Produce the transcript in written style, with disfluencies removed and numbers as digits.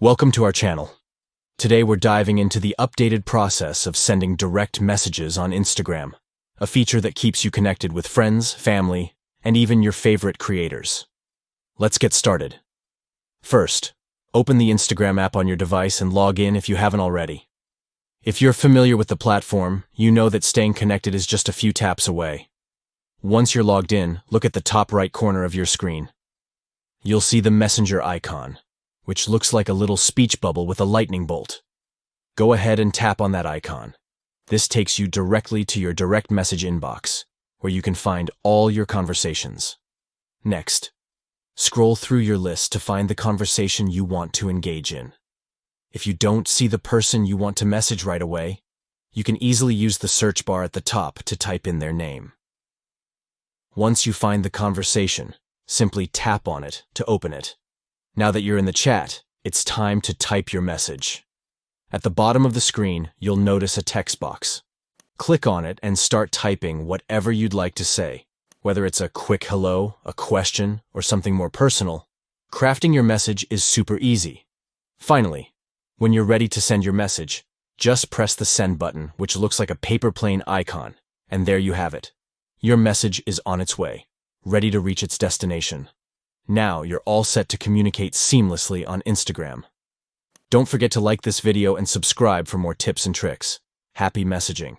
Welcome to our channel. Today we're diving into the updated process of sending direct messages on Instagram, a feature that keeps you connected with friends, family, and even your favorite creators. Let's get started. First, open the Instagram app on your device and log in if you haven't already. If you're familiar with the platform, you know that staying connected is just a few taps away. Once you're logged in, look at the top right corner of your screen. You'll see the messenger icon, which looks like a little speech bubble with a lightning bolt. Go ahead and tap on that icon. This takes you directly to your direct message inbox, where you can find all your conversations. Next, scroll through your list to find the conversation you want to engage in. If you don't see the person you want to message right away, you can easily use the search bar at the top to type in their name. Once you find the conversation, simply tap on it to open it. Now that you're in the chat, it's time to type your message. At the bottom of the screen, you'll notice a text box. Click on it and start typing whatever you'd like to say. Whether it's a quick hello, a question, or something more personal, crafting your message is super easy. Finally, when you're ready to send your message, just press the send button, which looks like a paper plane icon, and there you have it. Your message is on its way, ready to reach its destination. Now you're all set to communicate seamlessly on Instagram. Don't forget to like this video and subscribe for more tips and tricks. Happy messaging!